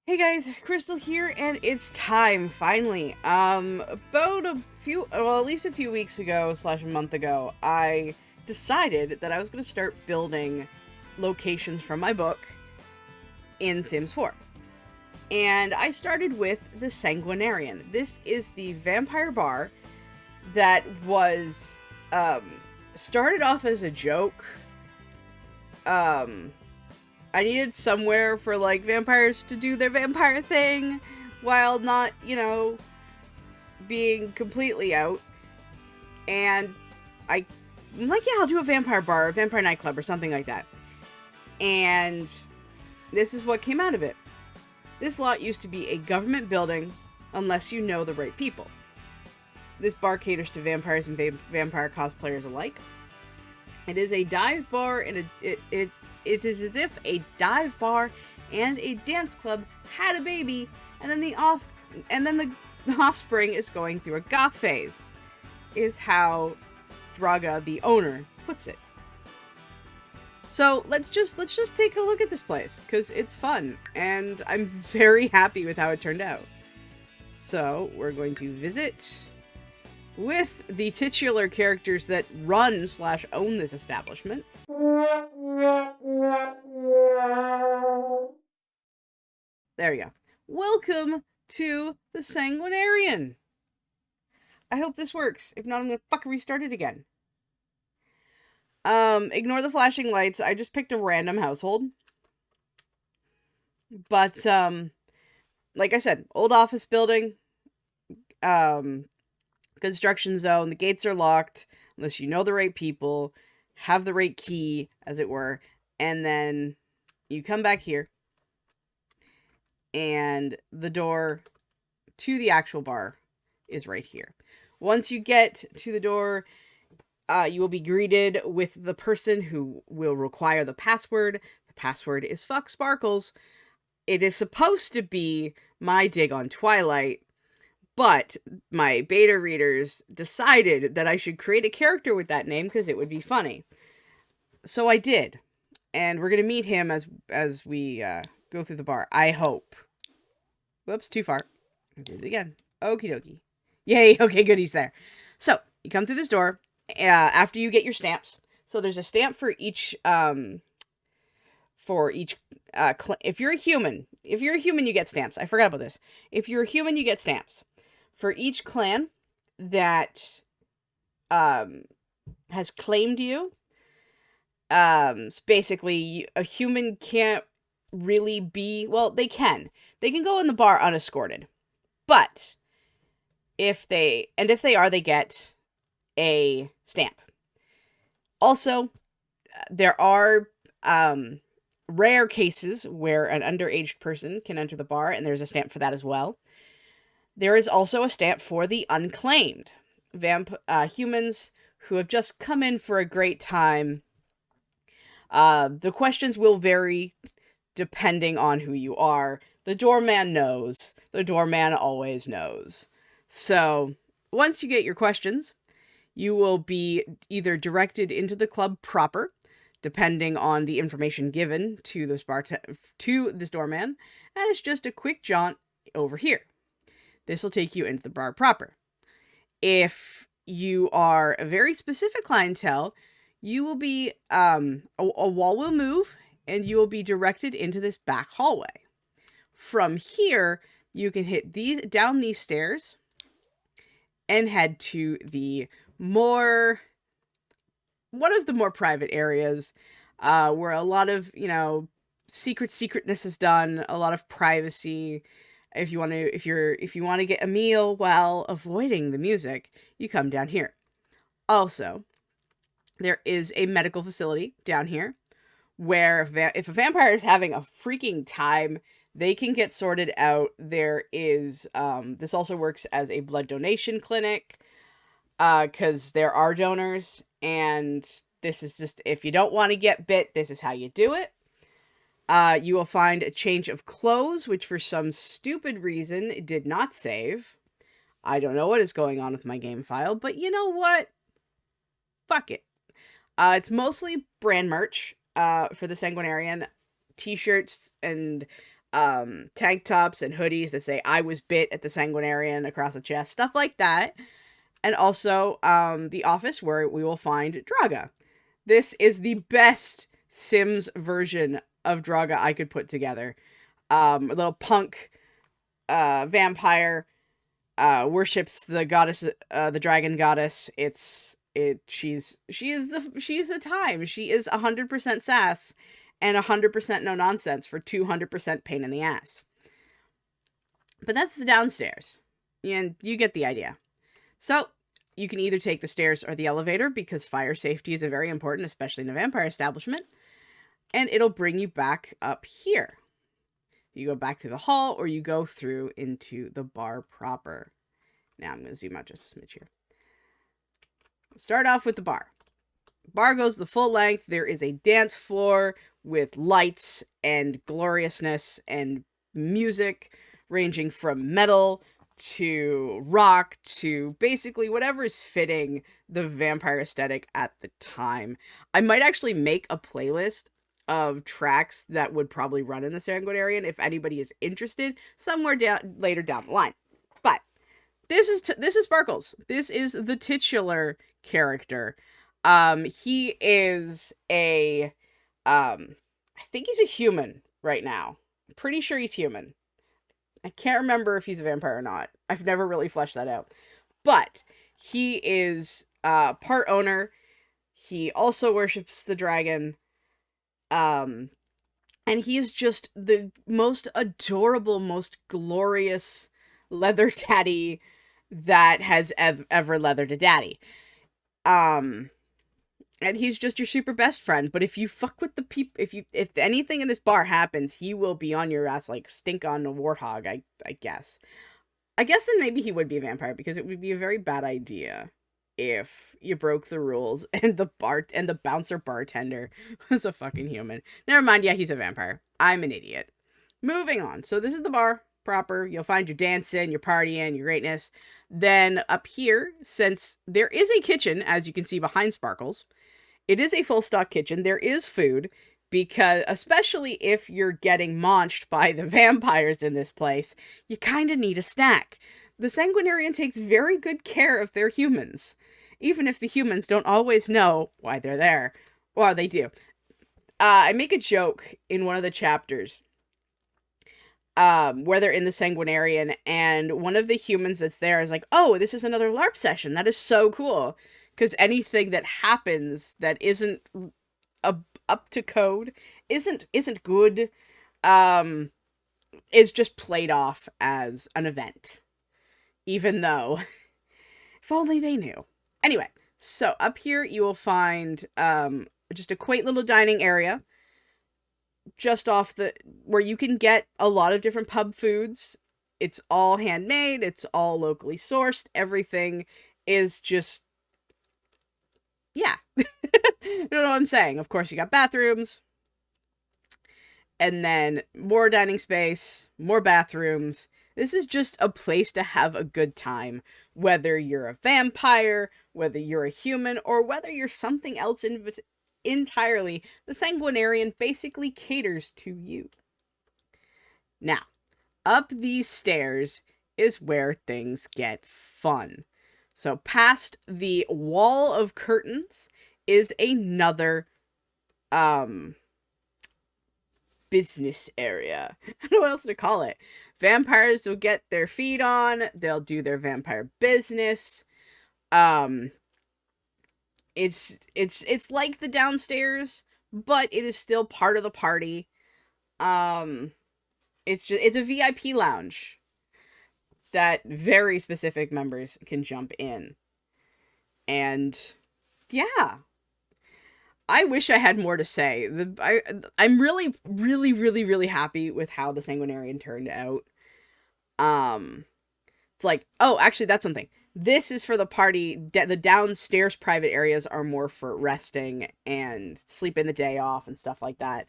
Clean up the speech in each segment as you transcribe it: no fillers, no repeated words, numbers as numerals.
Hey guys, Crystal here, and it's time, finally. About at least a few weeks ago, slash a month ago, I decided that I was going to start building locations from my book in Sims 4. And I started with the Sangunarian. This is the vampire bar that was, started off as a joke. I needed somewhere for, like, vampires to do their vampire thing while not, being completely out. And I'm like, yeah, I'll do a vampire bar, a vampire nightclub, or something like that. And this is what came out of it. This lot used to be a government building, unless you know the right people. This bar caters to vampires and vampire cosplayers alike. It is a dive bar, and it is as if a dive bar and a dance club had a baby, and then the offspring is going through a goth phase, is how Draga, the owner, puts it. So let's just take a look at this place, because it's fun, and I'm very happy with how it turned out. So we're going to visit with the titular characters that run/own this establishment. There we go. Welcome to the Sanguinarian. I hope this works. If not, I'm gonna fucking restart it again. Ignore the flashing lights. I just picked a random household. But, like I said, old office building. Construction zone. The gates are locked unless you know the right people, have the right key, as it were, and then you come back here, and the door to the actual bar is right here. Once you get to the door, you will be greeted with the person who will require the password. The password is fuck sparkles. It is supposed to be my dig on Twilight, but my beta readers decided that I should create a character with that name because it would be funny. So I did. And we're going to meet him as we go through the bar. I hope. Whoops, too far. I did it again. Okie dokie. Yay, okay, good, he's there. So, you come through this door after you get your stamps. So there's a stamp for each, if you're a human, you get stamps. I forgot about this. If you're a human, you get stamps. For each clan that has claimed you, basically a human can't really be, well, they can go in the bar unescorted, but if they are, they get a stamp. Also, there are rare cases where an underage person can enter the bar, and there's a stamp for that as well. There is also a stamp for the unclaimed humans who have just come in for a great time. The questions will vary depending on who you are. The doorman knows. The doorman always knows. So, once you get your questions, you will be either directed into the club proper, depending on the information given to this doorman, and it's just a quick jaunt over here. This will take you into the bar proper. If you are a very specific clientele, you will be, a wall will move, and you will be directed into this back hallway. From here, you can hit down these stairs and head to one of the more private areas, where a lot of, secretness is done, a lot of privacy. If you want to get a meal while avoiding the music, you come down here. Also, there is a medical facility down here where if a vampire is having a freaking time, they can get sorted out. There is, this also works as a blood donation clinic, because there are donors, and this is just, if you don't want to get bit, this is how you do it. You will find a change of clothes, which for some stupid reason did not save. I don't know what is going on with my game file, but you know what? Fuck it. It's mostly brand merch, for the Sanguinarian, t-shirts and tank tops and hoodies that say "I was bit" at the Sanguinarian across the chest, stuff like that. And also the office where we will find Draga. This is the best Sims version of Draga I could put together. A little punk vampire worships the goddess, the dragon goddess. She's the time. She is 100% sass and 100% no nonsense for 200% pain in the ass. But that's the downstairs, and you get the idea. So you can either take the stairs or the elevator because fire safety is very important, especially in a vampire establishment, and it'll bring you back up here. You go back to the hall, or you go through into the bar proper. Now I'm going to zoom out just a smidge here. Start off with the bar. Bar goes the full length. There is a dance floor with lights and gloriousness and music ranging from metal to rock to basically whatever is fitting the vampire aesthetic at the time. I might actually make a playlist of tracks that would probably run in the Sangunarian if anybody is interested somewhere later down the line. But this is Sparkles. This is the titular character. He is I think he's a human right now. I'm pretty sure he's human. I can't remember if he's a vampire or not. I've never really fleshed that out. But he is part owner. He also worships the dragon. And he is just the most adorable, most glorious leather daddy that has ever leathered a daddy. And he's just your super best friend. But if you fuck with the people, if anything in this bar happens, he will be on your ass like stink on a warthog. I guess. I guess then maybe he would be a vampire because it would be a very bad idea if you broke the rules and the bouncer bartender was a fucking human. Never mind. Yeah, he's a vampire. I'm an idiot. Moving on. So this is the bar proper. You'll find your dancing, your partying, your greatness. Then up here, since there is a kitchen, as you can see behind Sparkles, it is a full stock kitchen. There is food because, especially if you're getting maunched by the vampires in this place, you kind of need a snack. The Sanguinarian takes very good care of their humans, even if the humans don't always know why they're there. Well, they do. I make a joke in one of the chapters where they're in the Sanguinarian, and one of the humans that's there is like, "Oh, this is another LARP session. That is so cool." Because anything that happens that isn't up to code, isn't good, is just played off as an event. Even though, if only they knew. Anyway, so up here you will find just a quaint little dining area. Just off where you can get a lot of different pub foods. It's all handmade. It's all locally sourced. Everything is just, yeah. You know what I'm saying? Of course, you got bathrooms. And then more dining space, more bathrooms. This is just a place to have a good time. Whether you're a vampire, whether you're a human, or whether you're something else entirely, the Sanguinarian basically caters to you. Now, up these stairs is where things get fun. So past the wall of curtains is another business area. I don't know what else to call it. Vampires will get their feet on, they'll do their vampire business. It's like the downstairs, but it is still part of the party. It's a VIP lounge that very specific members can jump in. And yeah, I wish I had more to say. I'm really, really, really, really happy with how the Sanguinarian turned out. It's like, oh, actually, that's something. This is for the party. The downstairs private areas are more for resting and sleeping the day off and stuff like that.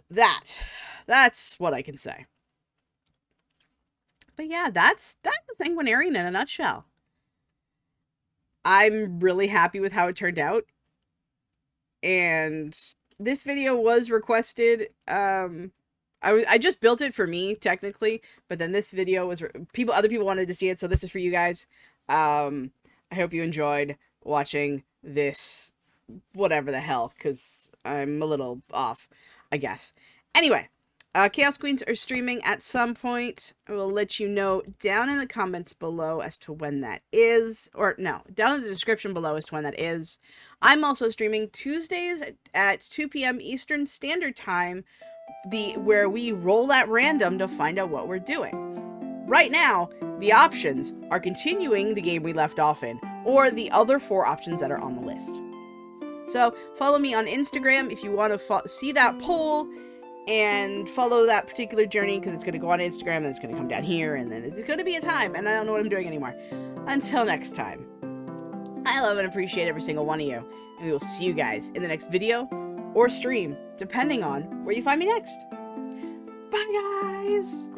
That's what I can say. But yeah, that's the Sanguinarian in a nutshell. I'm really happy with how it turned out. And this video was requested I just built it for me technically, but then this video was other people wanted to see it, so this is for you guys. I hope you enjoyed watching this, whatever the hell, because I'm a little off, I guess. Anyway, Chaos Queens are streaming at some point. I will let you know down in the comments below as to when that is. Or, no, down in the description below as to when that is. I'm also streaming Tuesdays at 2 p.m. Eastern Standard Time, where we roll at random to find out what we're doing. Right now, the options are continuing the game we left off in, or the other 4 options that are on the list. So, follow me on Instagram if you want to see that poll, and follow that particular journey, because it's going to go on Instagram, and it's going to come down here, and then it's going to be a time, and I don't know what I'm doing anymore. Until next time, I love and appreciate every single one of you, and we will see you guys in the next video, or stream, depending on where you find me next. Bye, guys!